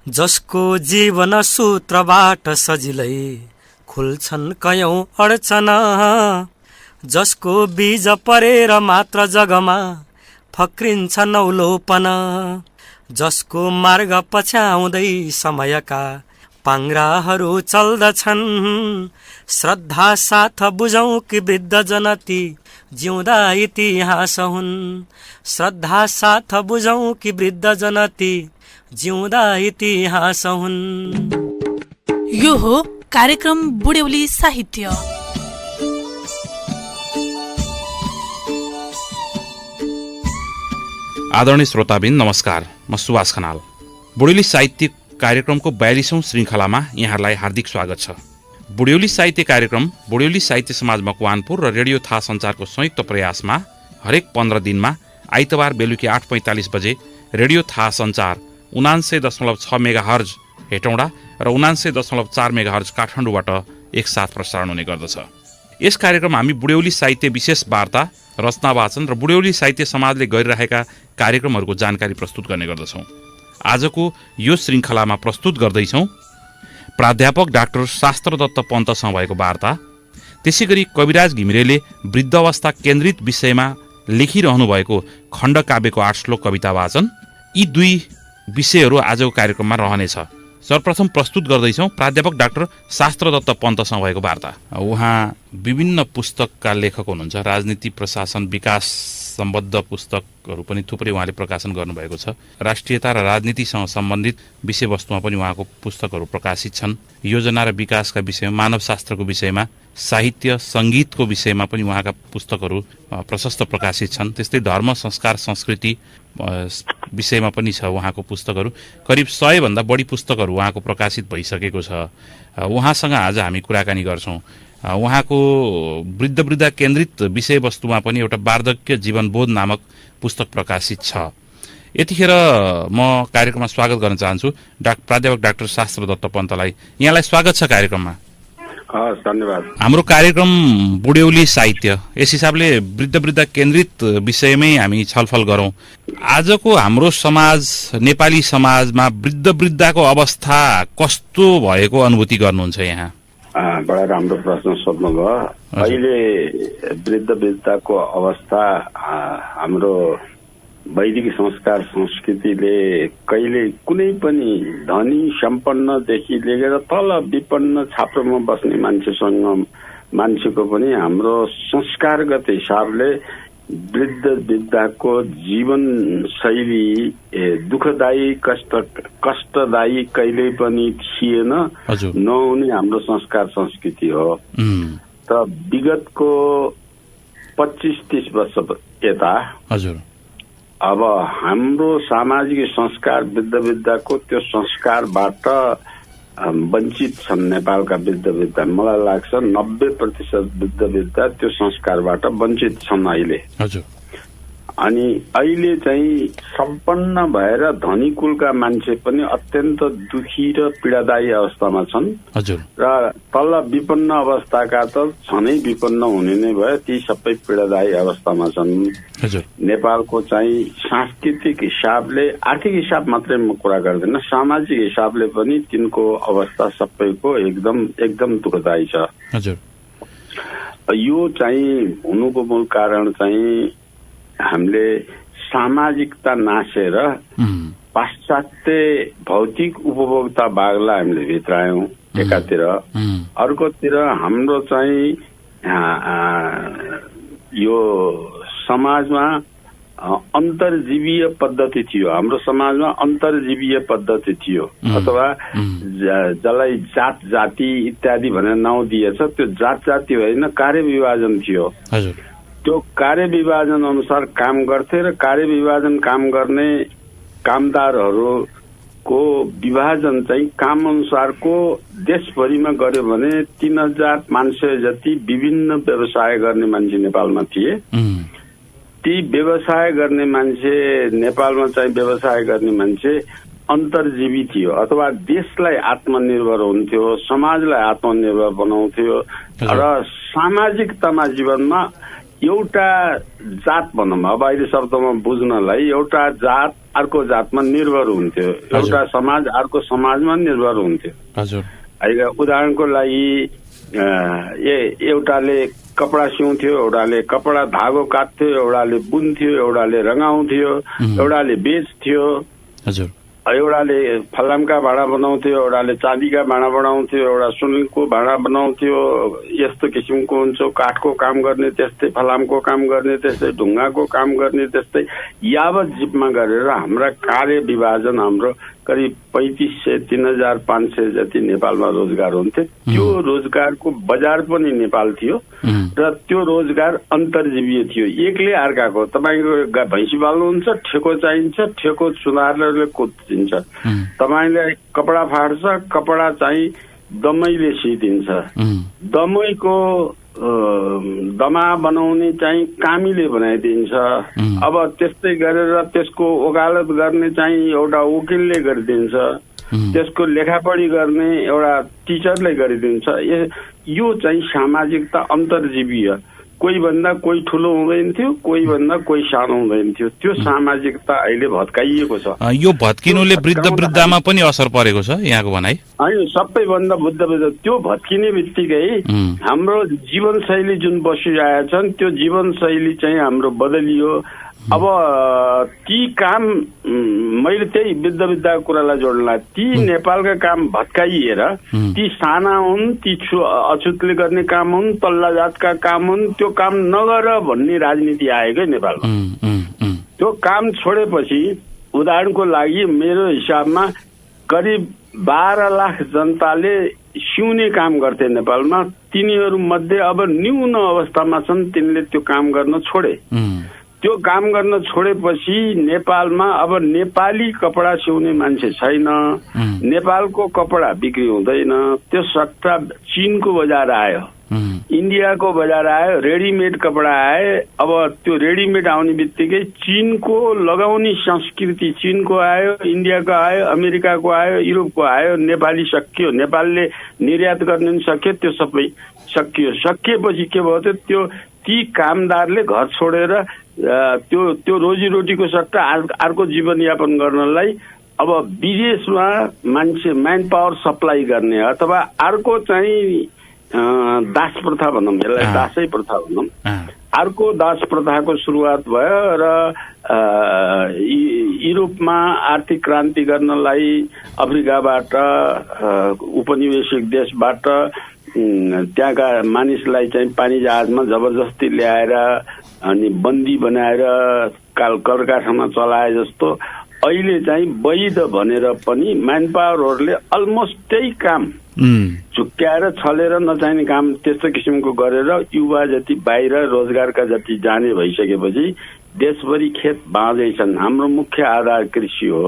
जसको जीवन सूत्रबाट सजिलै खुल्छन् कयौं अडचना, जसको बीज परेर मात्र जगमा फक्रिन्छ नौलोपन, जसको मार्ग पछ्याउँदै समयका पाङ्ग्राहरू चल्दछन्। श्रद्धा साथ बुझौं कि वृद्ध जनती जिउँदा इतिहास हुन्। श्रद्धा साथ बुझौं कि वृद्ध जनती जिउँदा इतिहास हुन्। यो हो कार्यक्रम बुढ्यौली साहित्य। आदरणीय श्रोताबिन नमस्कार, म सुभाष खनाल। बुढ्यौली साहित्य कार्यक्रमको 42औं श्रृङ्खलामा यहाँहरूलाई हार्दिक स्वागत छ। बुढ्यौली साहित्य कार्यक्रम बुढ्यौली साहित्य समाज मकवानपुर र रेडियो थाहा सञ्चारको संयुक्त प्रयासमा हरेक 15 दिनमा आइतबार बेलुकी 8:45 बजे रेडियो थाहा सञ्चार 79.6 मेगाहर्ज हेटौँडा र 79.4 मेगाहर्ज काठमाडौँबाट एकसाथ प्रसारण हुने गर्दछ। यस कार्यक्रममा हामी बुढ्यौली साहित्य विशेष वार्ता, रचना वाचन र बुढ्यौली साहित्य समाजले गरिरहेका कार्यक्रमहरूको जानकारी प्रस्तुत गर्ने गर्दछौँ। आजको यो श्रृङ्खलामा प्रस्तुत गर्दैछौँ प्राध्यापक डाक्टर शास्त्रदत्त पन्तसँग भएको वार्ता। त्यसै गरी कविराज घिमिरेले वृद्धावस्था केन्द्रित विषयमा लेखिरहनु भएको खण्डकाव्यको 8 श्लोक कविता वाचन। यी दुई विषयहरू आजको कार्यक्रममा रहनेछ। सर्वप्रथम प्रस्तुत गर्दैछौँ प्राध्यापक डाक्टर शास्त्रदत्त पन्तसँग भएको वार्ता। उहाँ विभिन्न पुस्तकका लेखक हुनुहुन्छ। राजनीति, प्रशासन, विकास सम्बद्ध पुस्तकहरू पनि थुप्रै उहाँले प्रकाशन गर्नुभएको छ। राष्ट्रियता र राजनीतिसँग सम्बन्धित विषयवस्तुमा पनि उहाँको पुस्तकहरू प्रकाशित छन्। योजना र विकासका विषयमा, मानवशास्त्रको विषयमा, साहित्य सङ्गीतको विषयमा पनि उहाँका पुस्तकहरू प्रशस्त प्रकाशित छन्। त्यस्तै धर्म, संस्कार, संस्कृति विषयमा पनि छ उहाँको पुस्तकहरू। करिब 100 भन्दा बढी पुस्तकहरू उहाँको प्रकाशित भइसकेको छ। उहाँसँग आज हामी कुराकानी गर्छौँ। उहाँको वृद्ध केन्द्रित विषयवस्तुमा पनि एउटा वार्धक्य जीवनबोध नामक पुस्तक प्रकाशित छ। यतिखेर म कार्यक्रममा स्वागत गर्न चाहन्छु प्राध्यापक डाक्टर शास्त्रदत्त पन्तलाई। यहाँलाई स्वागत छ कार्यक्रममा। धन्यवाद। हाम्रो कार्यक्रम बुढ्यौली साहित्य, यस हिसाबले वृद्ध केन्द्रित विषयमै हामी छलफल गरौँ। आजको हाम्रो समाज, नेपाली समाजमा वृद्धको अवस्था कस्तो भएको अनुभूति गर्नुहुन्छ यहाँ? बडा राम्रो प्रश्न सोध्नुभयो। अहिले वृद्धको अवस्था हाम्रो वैदिक संस्कार संस्कृतिले कहिले कुनै पनि धनी सम्पन्नदेखि लिएर तल विपन्न छाप्रोमा बस्ने मान्छेको पनि हाम्रो संस्कारगत हिसाबले वृद्धको जीवन शैली दुःखदायी कष्टदायी कहिल्यै पनि थिएन, नहुने हाम्रो संस्कार संस्कृति हो। त विगतको 25-30 वर्ष यता अब हाम्रो सामाजिक संस्कार वृद्धको त्यो संस्कारबाट वञ्चित छन् नेपालका वृद्ध। मलाई लाग्छ 90% वृद्ध त्यो संस्कारबाट वञ्चित छन् अहिले। अनि अहिले चाहिँ सम्पन्न भएर धनी कुलका मान्छे पनि अत्यन्त दुखी र पीडादायी अवस्थामा छन् र तल विपन्न अवस्थाका त छनै, विपन्न हुने नै भयो, ती सबै पीडादायी अवस्थामा छन्। नेपालको चाहिँ सांस्कृतिक हिसाबले, आर्थिक हिसाब मात्रै म कुरा गर्दैन, सामाजिक हिसाबले पनि तिनको अवस्था सबैको एकदम दुःखदायी छ। यो चाहिँ हुनुको मूल कारण चाहिँ हामीले सामाजिकता नासेर पाश्चात्य भौतिक उपभोक्ता भागलाई हामीले भित्रायौं एकातिर। अर्कोतिर हाम्रो चाहिँ यो समाजमा अन्तर्जीवीय पद्धति थियो। हाम्रो समाजमा अन्तर्जीवीय पद्धति थियो, अथवा जसलाई जात जाति इत्यादि भनेर नाउँ दिएछ। त्यो जात जाति होइन, कार्य विभाजन थियो। त्यो कार्य विभाजन अनुसार काम गर्थे र कार्य विभाजन काम गर्ने कामदारहरूको विभाजन चाहिँ काम अनुसारको देशभरिमा गर्यो भने 3000 मान्छे जति विभिन्न व्यवसाय गर्ने मान्छे नेपालमा थिए। ती व्यवसाय गर्ने मान्छे नेपालमा चाहिँ व्यवसाय गर्ने मान्छे अन्तर्जीवी थियो, अथवा देशलाई आत्मनिर्भर हुन्थ्यो, समाजलाई आत्मनिर्भर बनाउँथ्यो र सामाजिकतामा जीवनमा एउटा जात भनौँ, अब अहिले शब्दमा बुझ्नलाई एउटा जात अर्को जातमा निर्भर हुन्थ्यो, एउटा समाज अर्को समाजमा निर्भर हुन्थ्यो। हजुर, उदाहरणको लागि एउटाले कपडा सिउँथ्यो, एउटाले कपडा धागो काट्थ्यो, एउटाले बुन्थ्यो, एउटाले रङ्गाउँथ्यो, एउटाले बेच्थ्यो, हजुर, एउटाले फलामका भाँडा बनाउँथ्यो, एउटाले चाँदीका भाँडा बनाउँथ्यो, एउटा सुनको भाँडा बनाउँथ्यो। यस्तो किसिमको हुन्छ, काठको काम गर्ने त्यस्तै, फलामको काम गर्ने त्यस्तै, ढुङ्गाको काम गर्ने त्यस्तै, यावत जिपमा गरेर हाम्रा कार्य विभाजन हाम्रो करिब 3500 3500 जति नेपालमा रोजगार हुन्थ्यो। त्यो रोजगारको बजार पनि नेपाल थियो र त्यो रोजगार अन्तर्जीवीय थियो, एकले अर्काको। तपाईँको भैँसी पाल्नुहुन्छ, ठेको चाहिन्छ, ठेको सुधारले कुदिन्छ। तपाईँले कपडा फाट्छ, कपडा चाहिँ दमैले सिदिन्छ, दमैको दमा बनाउने चाहिँ कामीले बनाइदिन्छ। अब त्यस्तै गरेर त्यसको वकालत गर्ने चाहिँ एउटा वकिलले गरिदिन्छ, त्यसको लेखापढी गर्ने एउटा टिचरले गरिदिन्छ। यो चाहिँ सामाजिकता अन्तर्जीवीय, कोही भन्दा कोही ठुलो हुँदैन थियो, कोही भन्दा कोही सानो हुँदैन थियो। त्यो सामाजिकता अहिले भत्काइएको छ। यो भत्किनुले वृद्ध वृद्धामा पनि असर परेको छ यहाँको भनाइ? होइन, सबैभन्दा वृद्ध त्यो भत्किने बित्तिकै हाम्रो जीवनशैली जुन बसिरहेका छन् त्यो जीवनशैली चाहिँ हाम्रो बदलियो। अब ती काम मैले त्यही वृद्धको कुरालाई जोड्नलाई, ती नेपालका काम भत्काइएर ती साना हुन्, ती अछुतले गर्ने काम हुन्, तल्ला जातका काम हुन्, त्यो काम नगर भन्ने राजनीति आएकै नेपालमा। त्यो काम छोडेपछि उदाहरणको लागि मेरो हिसाबमा करिब 12 लाख जनताले सिउने काम गर्थे नेपालमा। तिनीहरू मध्ये अब न्यून अवस्थामा छन्, तिनले त्यो काम गर्न छोडे। त्यो काम गर्न छोडेपछि नेपालमा अब नेपाली कपडा सिउने मान्छे छैन, नेपालको कपडा बिक्री हुँदैन। त्यो सट्टा चीनको बजार आयो, इन्डियाको बजार आयो, रेडिमेड कपडा आए। अब त्यो रेडिमेड आउने बित्तिकै चीनको लगाउने संस्कृति चीनको आयो, इन्डियाको आयो, अमेरिकाको आयो, युरोपको आयो। नेपाली सकियो, नेपालले निर्यात गर्न सक्यो, त्यो सबै सकियो। सकिएपछि के भयो त त्यो ती कामदारले घर छोडेर त्यो रोजीरोटीको सट्टा अर्को जीवनयापन गर्नलाई अब विदेशमा मान्छे म्यान पावर सप्लाई गर्ने अथवा अर्को चाहिँ दास प्रथा भनौँ, यसलाई दासै प्रथा भनौँ, अर्को दास प्रथाको सुरुवात भयो र युरोपमा आर्थिक क्रान्ति गर्नलाई अफ्रिकाबाट उपनिवेशिक देशबाट त्यहाँका मानिसलाई चाहिँ पानी जहाजमा जबरजस्ती ल्याएर अनि बन्दी बनाएर कलकारखाना चलाए जस्तो अहिले चाहिँ वैध भनेर पनि म्यान पावरहरूले अलमोस्ट त्यही काम झुक्क्याएर छलेर नचाहिने काम त्यस्तो किसिमको गरेर युवा जति बाहिर रोजगारका जति जाने भइसकेपछि देशभरि खेत बाँझै छन्। हाम्रो मुख्य आधार कृषि हो।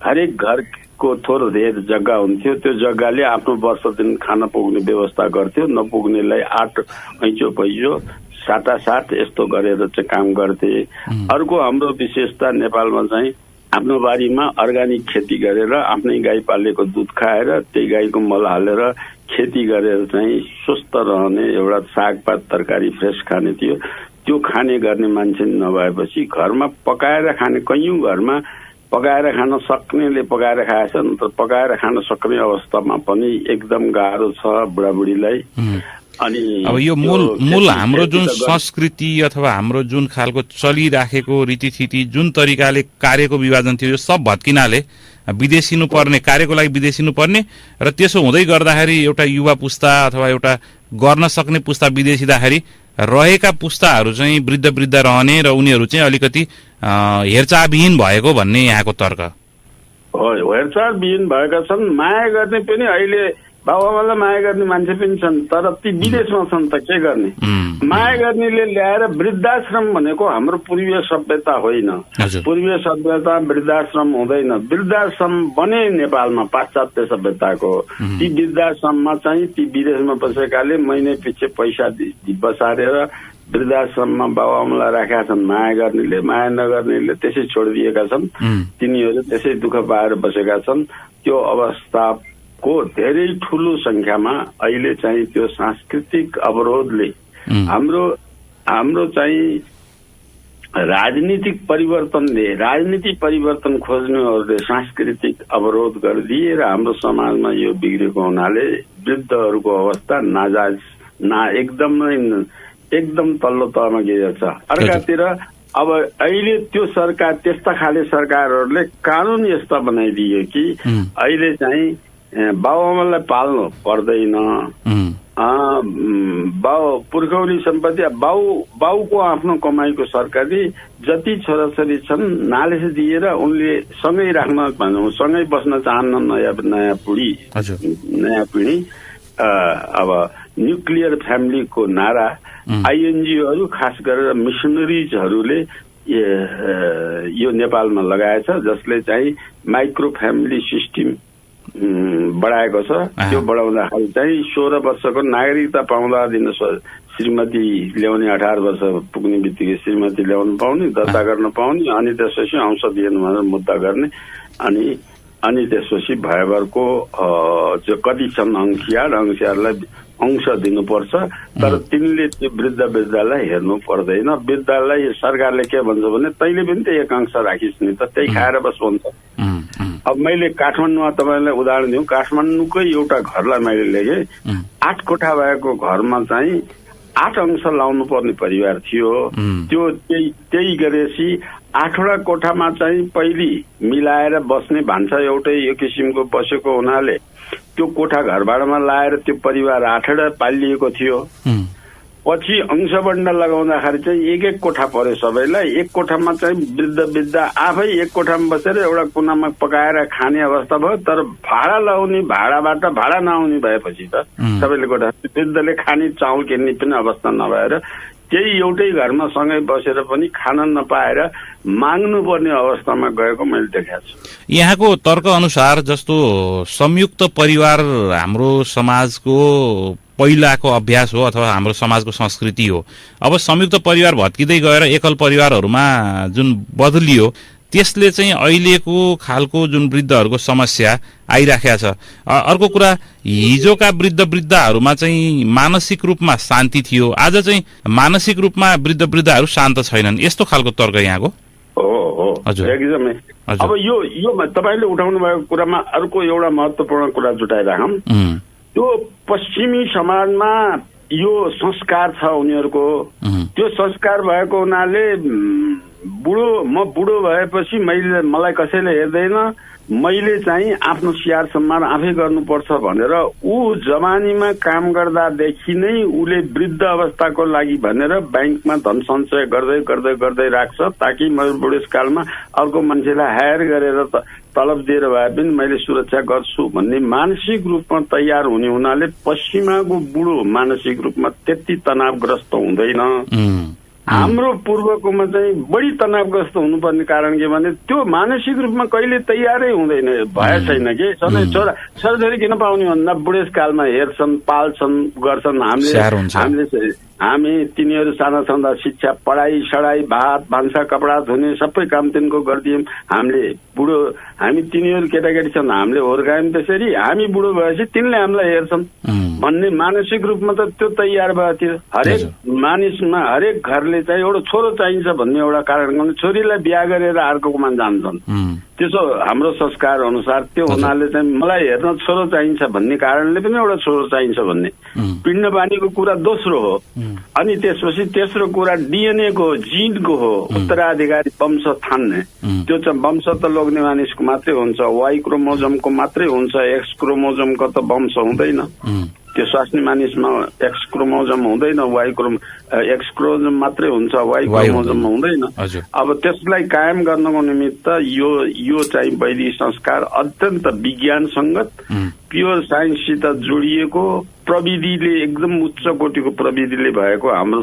हरेक घरको थोर धेर जग्गा हुन्थ्यो, त्यो जग्गाले आफ्नो वर्ष दिन खान पुग्ने व्यवस्था गर्थ्यो, नपुग्नेलाई आठ ऐँचो पैँचो साटासाट यस्तो गरेर चाहिँ काम गर्थे। अर्को हाम्रो विशेषता नेपालमा चाहिँ आफ्नो बारीमा अर्ग्यानिक खेती गरेर आफ्नै गाई पालेको दुध खाएर त्यही गाईको मल हालेर खेती गरेर चाहिँ स्वस्थ रहने, एउटा सागपात तरकारी फ्रेस खाने थियो। त्यो खाने गर्ने मान्छे नभएपछि घरमा पकाएर खाने, कैयौँ घरमा पकाएर खान सक्नेले पकाएर खाएछन्, तर पकाएर खान सक्ने अवस्थामा पनि एकदम गाह्रो छ बुढाबुढीलाई। अनि अब यो मूल हाम्रो जुन संस्कृति अथवा हाम्रो जुन खालको चलिराखेको रीतिथिति जुन तरिकाले कार्यको विभाजन थियो यो सब भत्किनाले विदेशिनु पर्ने, कार्यको लागि विदेशिनु पर्ने र त्यसो हुँदै गर्दाखेरि एउटा युवा पुस्ता अथवा एउटा गर्न सक्ने पुस्ता विदेशिँदाखेरि रहेका पुस्ताहरू चाहिँ वृद्ध वृद्ध रहने र उनीहरू चाहिँ अलिकति हेरचाहविहीन भएको भन्ने यहाँको तर्क हो। हेरचाहविहीन भएका छन्, माया गर्ने पनि अहिले बाबुआमालाई माया गर्ने मान्छे पनि छन्, तर ती विदेशमा छन् त के गर्ने। माया गर्नेले ल्याएर वृद्धाश्रम भनेको हाम्रो पूर्वीय सभ्यता होइन। पूर्वीय सभ्यता वृद्धाश्रम हुँदैन। वृद्धाश्रम बने नेपालमा पाश्चात्य सभ्यताको। ती वृद्धाश्रममा चाहिँ ती विदेशमा बसेकाले महिने पछि पैसा बसारेर वृद्धाश्रममा बाबुआमालाई राखेका छन्। माया गर्नेले, माया नगर्नेले त्यसै छोडिदिएका छन्। तिनीहरू त्यसै दुःख पाएर बसेका छन्। त्यो अवस्था को धेरै ठुलो संख्यामा अहिले चाहिँ त्यो सांस्कृतिक अवरोधले हाम्रो चाहिँ राजनीतिक परिवर्तन खोज्नेहरूले सांस्कृतिक अवरोध गरिदिए र हाम्रो समाजमा यो बिग्रेको हुनाले वृद्धहरूको अवस्था नाजायज एकदम तल्लो तहमा गएको छ। अर्कातिर अब अहिले त्यो सरकार त्यस्ता खाले सरकारहरूले कानून यस्ता बनाइदियो कि अहिले चाहिँ बाबुआमालाई पाल्नु पर्दैन, पुर्खौली सम्पत्ति बाउको आफ्नो कमाईको सरकारी जति छोराछोरी छन् नालिस दिएर उनले सँगै राख्न सँगै बस्न चाहन्न नयाँ पिढी अब न्युक्लियर फ्यामिलीको नारा आइएनजिओहरू खास गरेर मिसनरिजहरूले यो नेपालमा लगाएछ, जसले चाहिँ माइक्रो फ्यामिली सिस्टम बढाएको छ। त्यो बढाउँदाखेरि चाहिँ 16 वर्षको नागरिकता पाउँदा दिन श्रीमती ल्याउने, 18 वर्ष पुग्ने बित्तिकै श्रीमती ल्याउनु पाउने, दर्ता गर्न पाउने, अनि त्यसपछि अंश दिएन भनेर मुद्दा गर्ने, अनि त्यसपछि भयभरको जो कति छन् अंशियारलाई अंश दिनुपर्छ। तर तिनले त्यो वृद्धलाई हेर्नु पर्दैन। वृद्धलाई सरकारले के भन्छ भने तैँले पनि त एक अंश राखिस् नि त, त्यही खाएर बस भन्छ। अब मैले काठमाडौँमा तपाईँलाई उदाहरण दिउँ, काठमाडौँकै एउटा घरलाई मैले लेखेँ, 8 कोठा भएको घरमा चाहिँ 8 अंश लाउनु पर्ने परिवार थियो। त्यो त्यही गरेपछि 8वटा कोठामा चाहिँ पहिली मिलाएर बस्ने भान्सा एउटै यो किसिमको बसेको हुनाले त्यो कोठा घरभाडामा लाएर त्यो परिवार 8वटा पालिएको थियो। पछि अंशबण्ड लगाउँदाखेरि चाहिँ एक कोठा पर्यो सबैलाई। एक कोठामा चाहिँ वृद्ध आफै एक कोठामा बसेर एउटा कुनामा पकाएर खाने अवस्था भयो। तर भाडा लगाउने, भाडाबाट भाडा नआउने भएपछि त सबैले कोठा, वृद्धले खाने चाउल किन्ने पनि अवस्था नभएर त्यही एउटै घरमा सँगै बसेर पनि खान नपाएर माग्नुपर्ने अवस्थामा गएको मैले देखेको छु। यहाँको तर्क अनुसार जस्तो संयुक्त परिवार हाम्रो समाजको पहिलाको अभ्यास हो अथवा हाम्रो समाजको संस्कृति हो। अब संयुक्त परिवार भत्किँदै गएर एकल परिवारहरूमा जुन बदलियो त्यसले चाहिँ अहिलेको खालको जुन वृद्धहरूको समस्या आइराखेको छ। अर्को कुरा, हिजोका वृद्धहरूमा चाहिँ मानसिक रूपमा शान्ति थियो, आज चाहिँ मानसिक रूपमा वृद्धहरू शान्त छैनन्, यस्तो खालको तर्क यहाँको हो। हजुर, एकदमै। अब यो तपाईले उठाउनु भएको कुरामा अर्को एउटा महत्त्वपूर्ण कुरा जुटाइराखौँ। त्यो पश्चिमी समाजमा यो संस्कार छ उनीहरूको। त्यो संस्कार भएको हुनाले म बुढो भएपछि मलाई कसैले हेर्दैन, मैले चाहिँ आफ्नो स्याहार सम्मान आफै गर्नुपर्छ भनेर ऊ जवानीमा काम गर्दादेखि नै उले वृद्ध अवस्थाको लागि भनेर ब्याङ्कमा धन सञ्चय गर्दै राख्छ, ताकि म बुढेसकालमा अर्को मान्छेलाई हायर गरेर तलब दिएर भए पनि मैले सुरक्षा गर्छु भन्ने मानसिक रूपमा तयार हुने हुनाले पश्चिमाको बुढो मानसिक रूपमा त्यति तनावग्रस्त हुँदैन। हाम्रो पूर्वकोमा चाहिँ बढी तनावग्रस्त हुनुपर्ने कारण के भने त्यो मानसिक रूपमा कहिले तयारै हुँदैन, भए छैन कि। सधैँ छोराछोरी किन पाउने भन्दा बुढेसकालमा हेर्छन्, पाल्छन्, गर्छन्। हामी तिनीहरू साना छँदा शिक्षा, पढाइ सढाइ, भात भान्सा, कपडा धुने सबै काम तिनको गरिदियौँ हामी। तिनीहरू केटाकेटी छन्, हामीले हुर्कायौँ त्यसरी। हामी बुढो भएपछि तिनले हामीलाई हेर्छन् भन्ने मानसिक रूपमा त त्यो तयार भएको थियो। हरेक मानिसमा, हरेक घरले चाहिँ एउटा छोरो चाहिन्छ भन्ने एउटा कारण, छोरीलाई बिहा गरेर अर्कोमा जान्छन्। त्यसो हाम्रो संस्कार अनुसार त्यो हुनाले चाहिँ मलाई हेर्न छोरो चाहिन्छ भन्ने कारणले पनि एउटा छोरो चाहिन्छ भन्ने पिण्ड बानीको कुरा दोस्रो हो। अनि त्यसपछि तेस्रो कुरा डिएनए को, जिनको हो, उत्तराधिकारी वंश थान्ने। त्यो चाहिँ वंश त लोग्ने मानिसको मात्रै हुन्छ, वाई क्रोमोजमको मात्रै हुन्छ, एक्स क्रोमोजमको त वंश हुँदैन। त्यो स्वास्नी मानिसमा एक्स क्रोमोजम हुँदैन, एक्स क्रोमोजम मात्रै हुन्छ, वाई क्रोमोजम हुँदैन। अब त्यसलाई कायम गर्नको निमित्त यो चाहिँ वैदिक संस्कार अत्यन्त विज्ञानसंगत, प्योर साइन्ससित जोडिएको, प्रविधिले एकदम उच्च कोटिको प्रविधिले भएको हाम्रो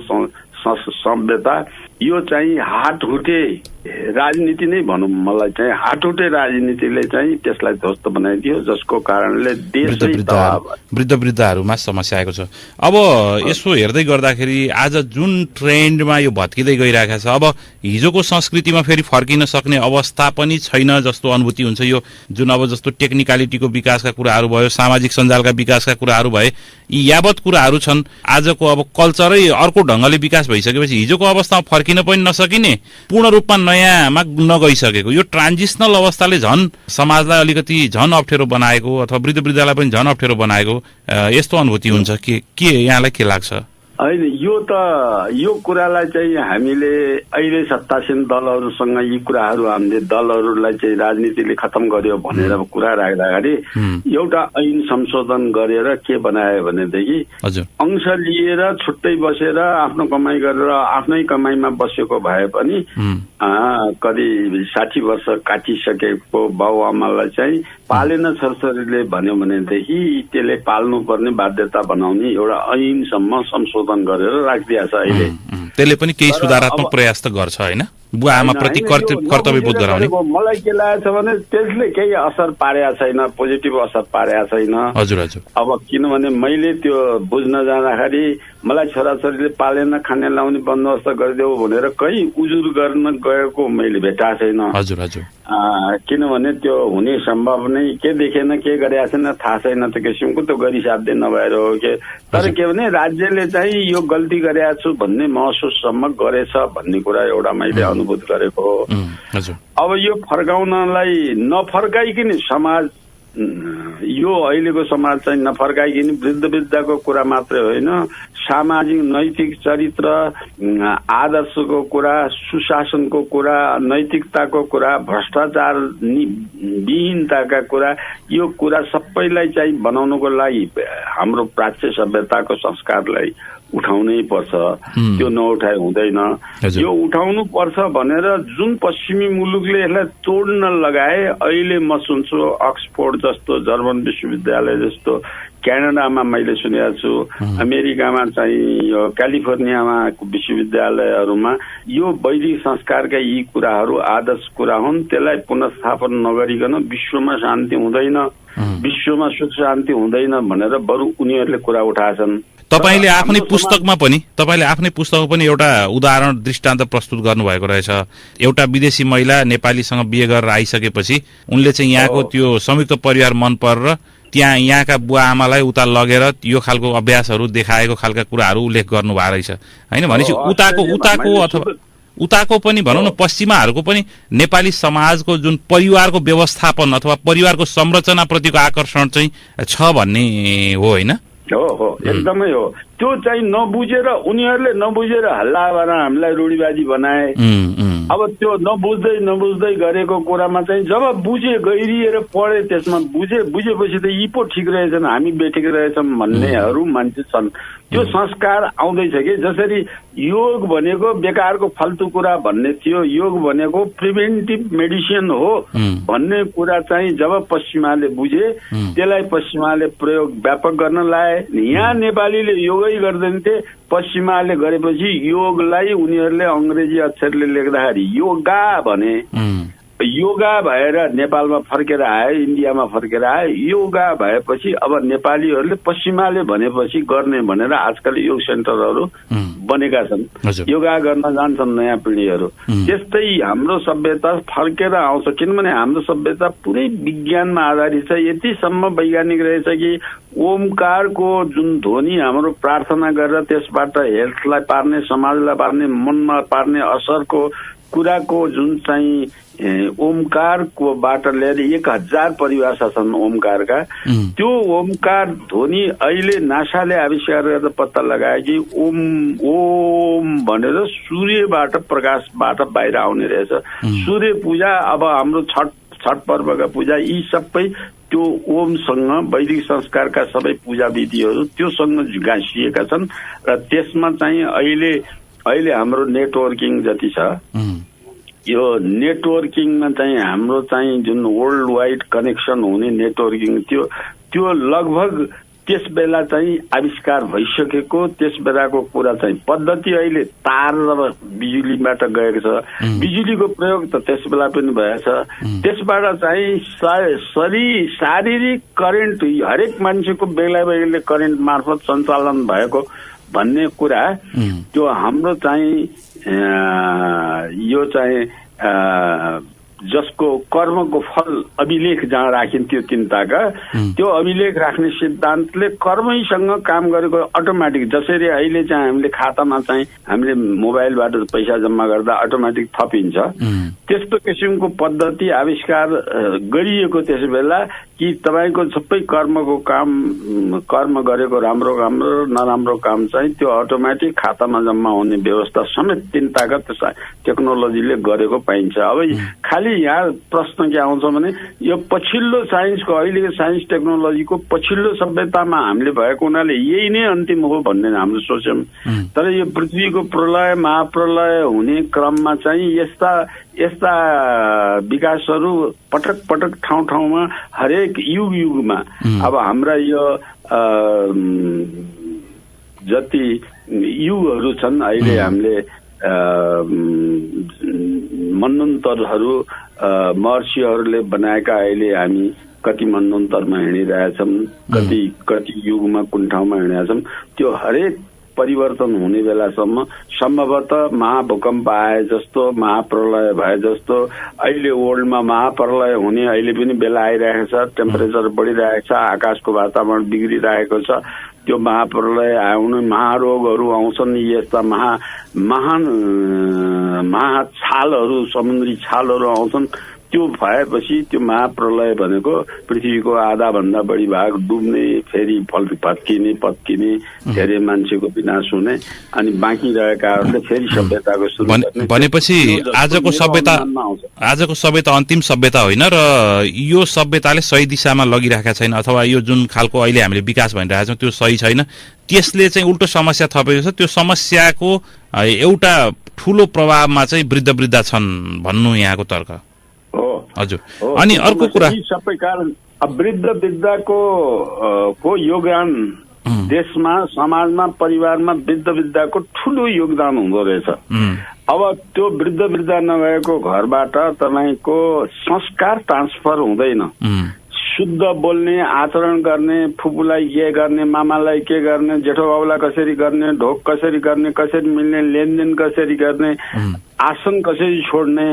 सभ्यता। यो चाहिँ हाटहुटे राजनीति नै भनौँ, मलाई चाहिँ हाटहुटे राजनीतिले चाहिँ त्यसलाई ध्वस्त बनाइदियो, जसको कारणले वृद्धहरूमा समस्या आएको छ। अब यसो हेर्दै गर्दाखेरि आज जुन ट्रेन्डमा यो भत्किँदै गइरहेको छ, अब हिजोको संस्कृतिमा फेरि फर्किन सक्ने अवस्था पनि छैन जस्तो अनुभूति हुन्छ। यो जुन अब जस्तो टेक्निकलिटीको विकासका कुराहरू भयो, सामाजिक सञ्जालका विकासका कुराहरू भए, यी यावत कुराहरू छन्। आजको अब कल्चरै अर्को ढङ्गले विकास भइसकेपछि हिजोको अवस्थामा फर्किन सकिन पनि नसकिने पूर्ण रूपमा नयाँमा नगइसकेको यो ट्रान्जिसनल अवस्थाले झन् समाजलाई अलिकति झन् अप्ठ्यारो बनाएको अथवा वृद्धलाई पनि झन् अप्ठ्यारो बनाएको यस्तो अनुभूति हुन्छ के यहाँलाई के लाग्छ? होइन, यो कुरालाई चाहिँ हामीले अहिले सत्तासीन दलहरूसँग यी कुराहरू हामीले दलहरूलाई चाहिँ राजनीतिले खत्तम गर्यो भनेर कुरा राख्दाखेरि एउटा ऐन संशोधन गरेर के बनायो भनेदेखि अंश लिएर छुट्टै बसेर आफ्नो कमाई गरेर आफ्नै कमाईमा बसेको भए पनि करिब 60 वर्ष काटिसकेको बाउआमालाई चाहिँ पालेन छोरछोरीले भन्यो भनेदेखि त्यसले पाल्नुपर्ने बाध्यता बनाउने एउटा ऐनसम्म संशोधन गरेर राखिदिया छ अहिले। त्यसले पनि केही सुधारात्मक प्रयास त गर्छ होइन, बुवा आमा प्रति कर्तव्यबोध गराउने। मलाई के लागेको छ भने त्यसले केही असर पारेको छैन, पोजिटिभ असर पारेको छैन। हजुर हजुर। अब किनभने मैले त्यो बुझ्न जाँदाखेरि मलाई छोराछोरीले पालेन खाने लाउने बन्दोबस्त गरिदेऊ भनेर कहीँ उजुर गर्न गएको मैले भेटाएको छैन। हजुर हजुर। किनभने त्यो हुने सम्भव नै के देखेन के गरेको छैन थाहा छैन त्यो किसिमको त्यो गरिसाध्य नभएर हो के। तर के भने राज्यले चाहिँ यो गल्ती गरेको छु भन्ने महसुससम्म गरेछ भन्ने कुरा एउटा मैले अनुभूत गरेको हो। अब यो फर्काउनलाई नफर्काइकन समाज यो अहिलेको समाज चाहिँ नफर्काइकन वृद्धको कुरा मात्रै होइन, सामाजिक नैतिक चरित्र आदर्शको कुरा, सुशासनको कुरा, नैतिकताको कुरा, भ्रष्टाचार विहीनताका कुरा, यो कुरा सबैलाई चाहिँ बनाउनको लागि हाम्रो प्राच्य सभ्यताको संस्कारलाई उठाउनै पर्छ। त्यो नउठाए हुँदैन। यो उठाउनु पर्छ भनेर जुन पश्चिमी मुलुकले यसलाई तोड्न लगाए, अहिले म सुन्छु अक्सफोर्ड जस्तो, जर्मन विश्वविद्यालय जस्तो, क्यानाडामा मैले सुनेको छु, अमेरिकामा चाहिँ क्यालिफोर्नियामा विश्वविद्यालयहरूमा यो वैदिक संस्कारका यी कुराहरू आदर्श कुरा हुन्, त्यसलाई पुनर्स्थापन नगरिकन विश्वमा शान्ति हुँदैन, विश्वमा सुख शान्ति हुँदैन भनेर बरु उनीहरूले कुरा उठाएछन्। तपाईले आफ्नै पुस्तकमा पनि एउटा उदाहरण दृष्टान्त प्रस्तुत गर्नुभएको रहेछ। एउटा विदेशी महिला नेपालीसँग बिहे गरेर आइसकेपछि उनले चाहिँ यहाँको त्यो संयुक्त परिवार मन परेर त्यहाँ यहाँका बुवा आमालाई उता लगेर यो खालको अभ्यासहरू देखाएको खालका कुराहरू उल्लेख गर्नुभएको रहेछ होइन। भनेपछि उताको अथवा उताको पनि भनौँ न पश्चिमाहरूको पनि नेपाली समाजको जुन परिवारको व्यवस्थापन अथवा परिवारको संरचनाप्रतिको आकर्षण चाहिँ छ भन्ने हो होइन? हो, एकदमै हो। त्यो चाहिँ नबुझेर उनीहरूले नबुझेर हल्ला गरेर हामीलाई रूढिवादी बनाए। अब त्यो नबुझ्दै गरेको कुरामा चाहिँ जब बुझे, गहिरिएर पढे, त्यसमा बुझेपछि त यी पो ठिक रहेछन्, हामी बेठिक रहेछौँ भन्नेहरू मान्छे छन्। त्यो संस्कार आउँदैछ कि जसरी योग भनेको बेकारको फाल्तु कुरा भन्ने थियो, योग भनेको प्रिभेन्टिभ मेडिसिन हो भन्ने कुरा चाहिँ जब पश्चिमाले बुझे, त्यसलाई पश्चिमाले प्रयोग व्यापक गर्न लाए। यहाँ नेपालीले योगै गर्दैन थिए, पश्चिमाले गरेपछि योगलाई उनीहरूले अंग्रेजी अक्षरले लेख्दाखेरि योगा भने, योगा भएर नेपालमा फर्केर आयो, इन्डियामा फर्केर आयो। योगा भएपछि अब नेपालीहरूले पश्चिमाले भनेपछि गर्ने भनेर आजकल योग सेन्टरहरू बनेका छन्, योगा गर्न जान्छन् नयाँ पिँढीहरू। त्यस्तै हाम्रो सभ्यता फर्केर आउँछ, किनभने हाम्रो सभ्यता पुरै विज्ञानमा आधारित छ। यतिसम्म वैज्ञानिक रहेछ कि ओमकारको जुन ध्वनि हाम्रो प्रार्थना गरेर त्यसबाट हेल्थलाई पार्ने, समाजलाई पार्ने, मनमा पार्ने असरको कुराको जुन चाहिँ ओमकारको बाट लिएर 1000 परिभाषा छन् ओमकारका। त्यो ओमकार ध्वनि अहिले नासाले आविष्कार गरेर पत्ता लगायो कि ओम भनेर सूर्यबाट प्रकाशबाट बाहिर आउने रहेछ। सूर्य पूजा, अब हाम्रो छठ पर्वका पूजा, यी सबै त्यो ओमसँग वैदिक संस्कारका सबै पूजा विधिहरू त्योसँग गाँसिएका छन्। र त्यसमा चाहिँ अहिले हाम्रो नेटवर्किङ जति छ, यो नेटवर्किङमा चाहिँ हाम्रो चाहिँ जुन वर्ल्ड वाइड कनेक्सन हुने नेटवर्किङ थियो, त्यो लगभग त्यस बेला चाहिँ आविष्कार भइसकेको। त्यस बेलाको कुरा चाहिँ पद्धति अहिले तार र बिजुलीबाट गएको छ। बिजुलीको प्रयोग त त्यस बेला पनि भएछ। त्यसबाट चाहिँ शारीरिक करेन्ट हरेक मान्छेको बेला बेग्लै करेन्ट मार्फत सञ्चालन भएको भन्ने कुरा त्यो हाम्रो चाहिँ यो चाहिँ जसको कर्मको फल अभिलेख जहाँ राखिन्थ्यो तिनताका, त्यो अभिलेख राख्ने सिद्धान्तले कर्मैसँग काम गरेको अटोमेटिक, जसरी अहिले चाहिँ हामीले खातामा चाहिँ हामीले मोबाइलबाट पैसा जम्मा गर्दा अटोमेटिक थपिन्छ, त्यस्तो किसिमको पद्धति आविष्कार गरिएको त्यस बेला कि तपाईँको सबै कर्मको काम, कर्म गरेको राम्रो काम र नराम्रो काम चाहिँ त्यो अटोमेटिक खातामा जम्मा हुने व्यवस्था समेत तिनताका टेक्नोलोजीले गरेको पाइन्छ। अब खालि यहाँ प्रश्न के आउँछ भने यो पछिल्लो साइन्सको, अहिलेको साइन्स टेक्नोलोजीको पछिल्लो सभ्यतामा हामीले भएको हुनाले यही नै अन्तिम हो भन्ने हाम्रो सोच्यौं। तर यो पृथ्वीको प्रलय महाप्रलय हुने क्रममा चाहिँ यस्ता विकासहरू पटक पटक ठाउँ ठाउँमा हरेक युगमा अब हाम्रा यो जति युगहरू छन् अहिले हामीले मन्वन्तरहरू महर्षिहरूले बनाएका, अहिले हामी कति मन्वन्तरमा हिँडिरहेछौँ, कति युगमा कुन ठाउँमा हिँडिरहेछौँ, त्यो हरेक परिवर्तन हुने बेलासम्म सम्भवतः महाभूकम्प आए जस्तो, महाप्रलय भए जस्तो, अहिले वर्ल्डमा महाप्रलय हुने अहिले पनि बेला आइरहेको छ, टेम्परेचर बढिरहेको छ, आकाशको वातावरण बिग्रिरहेको छ, त्यो महाप्रलय आउने, महारोगहरू आउँछन्, यस्ता महान छालहरू, समुद्री छालहरू आउँछन्। त्यो भएपछि त्यो महाप्रलय भनेको पृथ्वीको आधा भन्दा बढी भाग डुब्ने, फेरि पत्किने, धेरै मान्छेको विनाश हुने, अनि बाँकी रहेकाहरूले फेरि सभ्यताको सुरु गर्ने। भनेपछि आजको सभ्यता अन्तिम सभ्यता होइन र यो सभ्यताले सही दिशामा लगिरहेका छैन, अथवा यो जुन खालको अहिले हामीले विकास भनिरहेका छौँ त्यो सही छैन, त्यसले चाहिँ उल्टो समस्या थपेको छ। त्यो समस्याको एउटा ठूलो प्रभावमा चाहिँ वृद्ध छन् भन्नु यहाँको तर्क हजुर। अनि अर्को कुरा, सबै कारण वृद्धको योगदान देशमा, समाजमा, परिवारमा वृद्धको ठुलो योगदान हुँदो रहेछ। अब त्यो वृद्ध नभएको घरबाट तपाईँको संस्कार ट्रान्सफर हुँदैन। शुद्ध बोल्ने, आचरण गर्ने, फुपूलाई के गर्ने, मामालाई के गर्ने, जेठो बाबुलाई कसरी गर्ने, ढोक कसरी गर्ने, कसरी मिल्ने, लेनदेन कसरी गर्ने, आसन कसरी छोड्ने,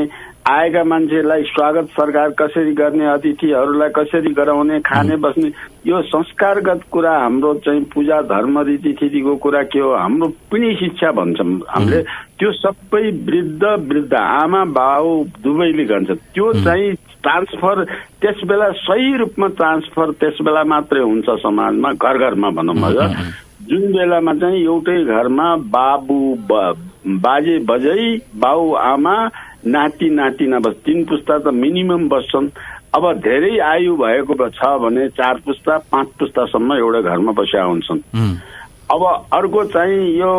आएका मान्छेलाई स्वागत सरकार कसरी गर्ने, अतिथिहरूलाई कसरी गराउने, खाने बस्ने, यो संस्कारगत कुरा हाम्रो चाहिँ पूजा धर्म रीतिथितिको कुरा के हो, हाम्रो पनि शिक्षा भन्छौँ हामीले, त्यो सबै वृद्ध आमा बाउ दुवैले गर्छ। त्यो चाहिँ ट्रान्सफर त्यस बेला सही रूपमा ट्रान्सफर त्यस बेला मात्रै हुन्छ समाजमा, घरमा भनौँ न, जुन बेलामा चाहिँ एउटै घरमा बाजे बजै, बाउ आमा, नाति नातिना बस, 3 पुस्ता त मिनिमम बस्छन्। अब धेरै आयु भएको छ भने 4 पुस्ता 5 पुस्तासम्म एउटा घरमा बसेका हुन्छन्। अब अर्को चाहिँ यो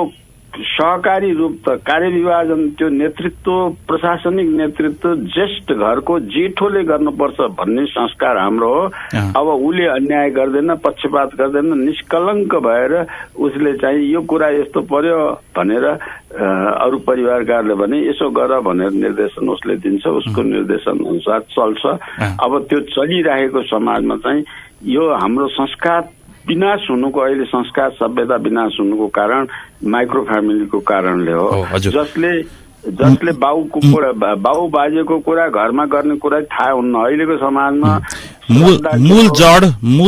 सहकारी रूप त कार्यविभाजन, त्यो नेतृत्व, प्रशासनिक नेतृत्व ज्येष्ठ घरको जेठोले गर्नुपर्छ भन्ने संस्कार हाम्रो हो। अब उसले अन्याय गर्दैन, पक्षपात गर्दैन, निष्कलङ्क भएर उसले चाहिँ यो कुरा यस्तो पर्यो भनेर अरू परिवारकाहरूले भने यसो गर भनेर निर्देशन उसले दिन्छ, उसको निर्देशन अनुसार चल्छ। अब त्यो चलिरहेको समाजमा चाहिँ यो हाम्रो संस्कार विनाश हुनुको, अहिले संस्कार सभ्यता विनाश हुनुको कारण माइक्रो फ्यामिलीको कारणले हो, जसले बाउ बाजेको कुरा घरमा गर्ने कुरा थाहा हुन्न। अहिलेको समाजमा मूल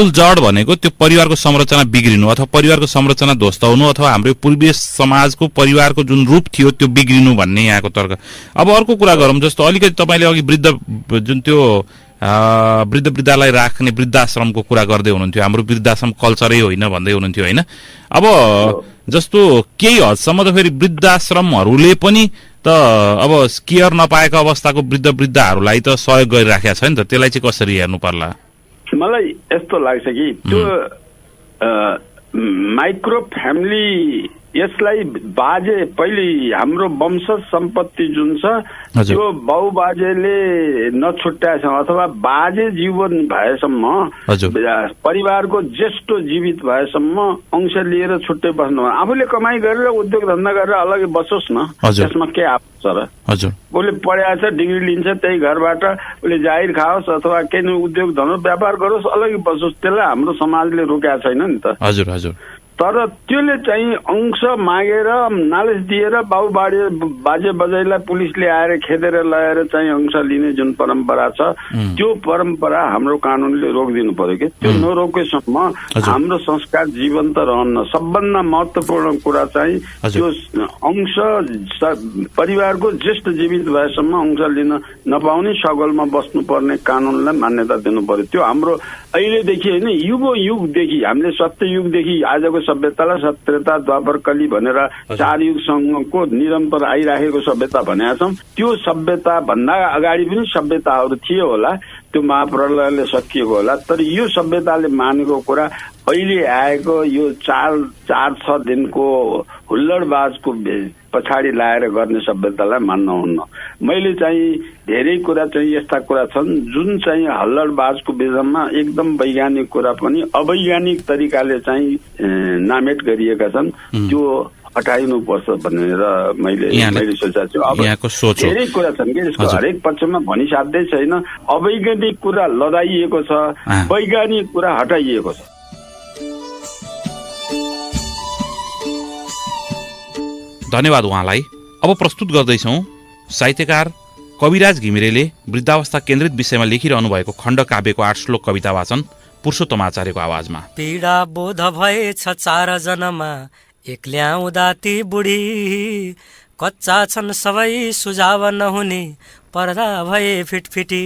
जड भनेको त्यो परिवारको संरचना बिग्रिनु अथवा परिवारको संरचना ध्वस्त हुनु अथवा हाम्रो पूर्वीय समाजको परिवारको जुन रूप थियो त्यो बिग्रिनु भन्ने यहाँको तर्क। अब अर्को कुरा गरौँ, जस्तो अलिकति तपाईँले अघि जुन त्यो वृद्धलाई राख्ने वृद्धाश्रमको कुरा गर्दै हुनुहुन्थ्यो, हाम्रो वृद्धाश्रम कल्चरै होइन भन्दै हुनुहुन्थ्यो होइन। अब जस्तो केही हदसम्म त फेरि वृद्धाश्रमहरूले पनि त अब केयर नपाएका अवस्थाको वृद्धहरूलाई त सहयोग गरिराखेका छ नि त, त्यसलाई चाहिँ कसरी हेर्नु पर्ला? मलाई यस्तो लाग्छ कि त्यो माइक्रो फ्यामिली, यसलाई बाजे पहिले हाम्रो वंश सम्पत्ति जुन छ त्यो बाउ बाजेले नछुट्याएछ अथवा बाजे जीवन भएसम्म, परिवारको ज्येष्ठ जीवित भएसम्म अंश लिएर छुट्टै बस्नु, आफूले कमाई गरेर उद्योग धन्दा गरेर अलगै बसोस् न, त्यसमा के आउँछ र? उसले पढाएको छ, डिग्री लिन्छ, त्यही घरबाट उसले जाहिर खाओस् अथवा केही उद्योग धन्दा व्यापार गरोस्, अलगै बसोस्, त्यसलाई हाम्रो समाजले रोकेको छैन नि त। हजुर हजुर। तर त्यसले चाहिँ अंश मागेर नालिस दिएर बाजे बजाइलाई पुलिसले आएर खेदेर ल्याएर चाहिँ अंश लिने जुन परम्परा छ त्यो परम्परा हाम्रो कानूनले रोकिदिनु पर्यो कि त्यो नरोकेसम्म हाम्रो संस्कार जीवन्त रहन्न। सबभन्दा महत्त्वपूर्ण कुरा चाहिँ त्यो अंश परिवारको ज्येष्ठ जीवित भएसम्म अंश लिन नपाउने सगलमा बस्नुपर्ने कानूनलाई मान्यता दिनु पर्यो। त्यो हाम्रो अहिलेदेखि होइन युगदेखि हामीले सत्ययुगदेखि आजको सभ्यतालाई सत्यता द्वापर कली भनेर 4 युगसँगको निरन्तर आइराखेको सभ्यता भनेका छौँ। त्यो सभ्यता भन्दा अगाडि पनि सभ्यताहरू थिए होला, त्यो महाप्रलयले सकिएको होला। तर यो सभ्यताले मानेको कुरा अहिले आएको यो 4-6 दिनको हुल्लडबाजको पछाडि लाएर गर्ने सभ्यतालाई मान्न हुन्न। मैले चाहिँ धेरै कुरा चाहिँ यस्ता कुरा छन् जुन चाहिँ हल्लडबाजको विषयमा एकदम वैज्ञानिक कुरा पनि अवैज्ञानिक तरिकाले चाहिँ नामेट गरिएका छन्, त्यो हटाइनुपर्छ भनेर मैले सोचेको छु। अब धेरै कुरा छन् कि यसको हरेक पक्षमा भनिसाध्यै छैन। अवैज्ञानिक कुरा लदाइएको छ, वैज्ञानिक कुरा हटाइएको छ। धन्यवाद उहाँलाई। अब प्रस्तुत गर्दैछौँ साहित्यकार कविराज घिमिरेले वृद्धावस्था केन्द्रित विषयमा लेखिरहनु भएको खण्ड काव्यको 8 श्लोक कविता वाचन पुरुषोत्तम आचार्यको आवाजमा। पीडा बोध भएछ 4 जनमा एक्ल्याउँदा ती बुढी, कच्चा छन् सबै सुझाव नहुने पर्दा भए फिटफिटी,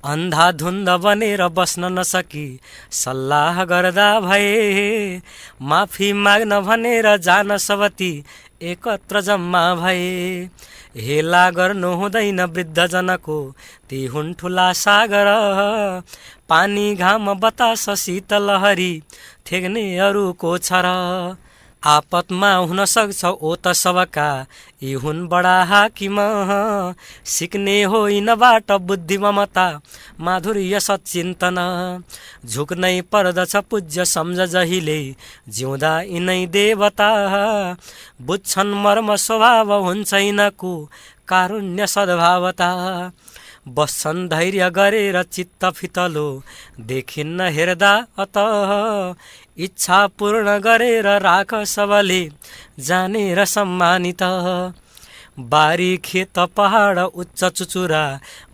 अन्धाधुन्द बनेर बस्न नसकी सल्लाह गर्दा भए, माफी माग्न भनेर जान सबती एकत्र जम्मा भए, हेला गर्नु हुँदैन वृद्धजनको ती हुन् ठुला सागर, पानी घाम बतास शीतलहरी थेग्ने अरूको छ र, आपतमा हुन सक्छ ओ त सबका यी हुन् बडा हाकिम, सिक्ने होइनबाट बुद्धि ममता माधुर्य सच्चिन्तन, झुक्नै पर्दछ पूज्य सम्झ जहिले जिउँदा यिनै देवता, बुझ्छन् मर्म स्वभाव हुन्छ यिनको कारुण्य सद्भावता, बस्छन् धैर्य गरेर चित्त फितलो देखिन्न हेर्दा अत, इच्छा पूर्ण गरेर राख सबले जानेर सम्मानित, बारी खेत पहाड उच्च चुचुरा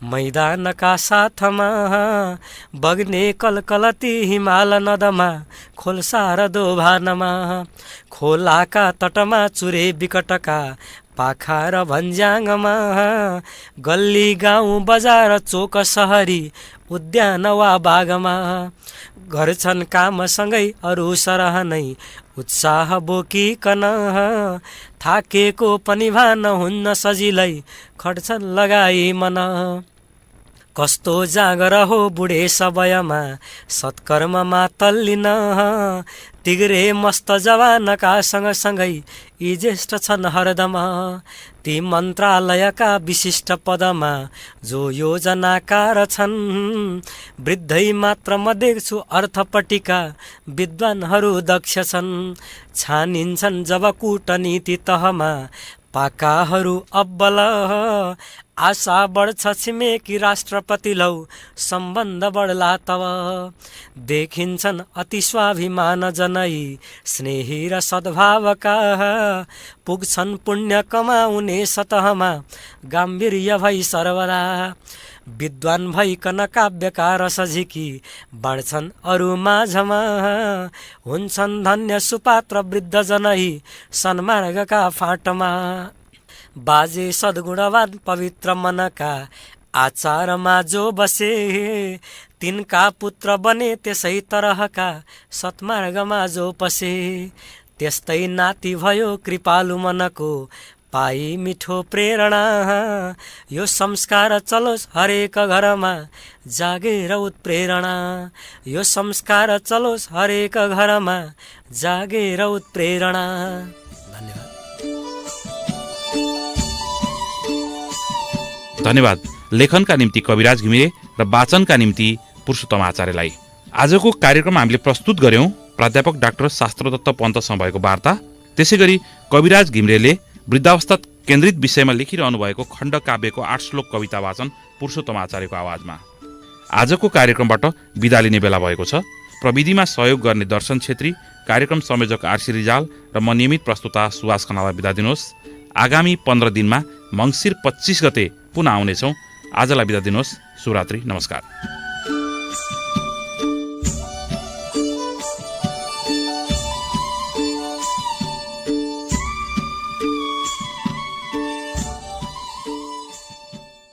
मैदानका साथमा, बग्ने कलकलती हिमाल नदमा खोल्सा र दोभानमा, खोलाका तटमा चुरे विकटका पाखा र भन्ज्याङमा, गल्ली गाउँ बजार चोक सहरी उद्यान वा बागमा, गर्छन् कामसँगै अरू सरह नै उत्साह बोकिकन, थाकेको पनि भान हुन्न सजिलै खट्छन् लगाई मन, कस्तो जागर हो बुढे सबयमा सत्कर्ममा तल्लिन, तिग्रे मस्त जवानका सँगसँगै यी ज्येष्ठ छन् हरदम, ती मन्त्रालयका विशिष्ट पदमा जो योजनाकार छन्, वृद्धै मात्र म देख्छु अर्थपट्टिका विद्वानहरू दक्ष छन्, छानिन्छन् जब कूटनीति तहमा पाकाहरू अब्बल, आशा बढ्छ छिमेकी राष्ट्रपति लौ सम्बन्ध बढ्ला तब, देखिन्छन् अति स्वाभिमान जनै स्नेही र सद्भावका, पुग्छन् पुण्य कमाउने सतहमा गाम्भीर्य भई सर्वदा, विद्वान भइकन काव्यका रस झिकी बाँड्छन् अरू माझमा, हुन्छन् धन्य सुपात्र वृद्ध जनै सन्मार्गका फाँटमा, बाजे सद्गुणवान पवित्र मनका आचारमा जो बसे, तिनका पुत्र बने त्यसै तरहका सत्मार्गमा जो पसे, त्यस्तै नाति भयो कृपालु मनको पाई मिठो प्रेरणा, यो संस्कार चलोस् हरेक घरमा जागेर उत्प्रेरणा, यो संस्कार चलोस् हरेक घरमा जागेर उत्प्रेरणा। धन्यवाद लेखनका निम्ति कविराज घिमिरे र वाचनका निम्ति पुरुषोत्तम आचार्यलाई। आजको कार्यक्रम हामीले प्रस्तुत गर्यौं प्राध्यापक डाक्टर शास्त्रदत्त पन्तसँग भएको वार्ता, त्यसैगरी कविराज घिमिरेले वृद्धावस्था केन्द्रित विषयमा लेखिरहनु भएको खण्ड काव्यको 8 श्लोक कविता वाचन पुरुषोत्तम आचार्यको आवाजमा। आजको कार्यक्रमबाट बिदा लिने बेला भएको छ। प्रविधिमा सहयोग गर्ने दर्शन छेत्री, कार्यक्रम संयोजक आरसी रिजाल र म नियमित प्रस्तुता सुवास खनाललाई बिदा दिनुहोस्। आगामी 15 दिनमा मङ्सिर 25 गते पुनः आउनेछौँ। आजलाई बिदा दिनुहोस्। शुभरात्रि, नमस्कार।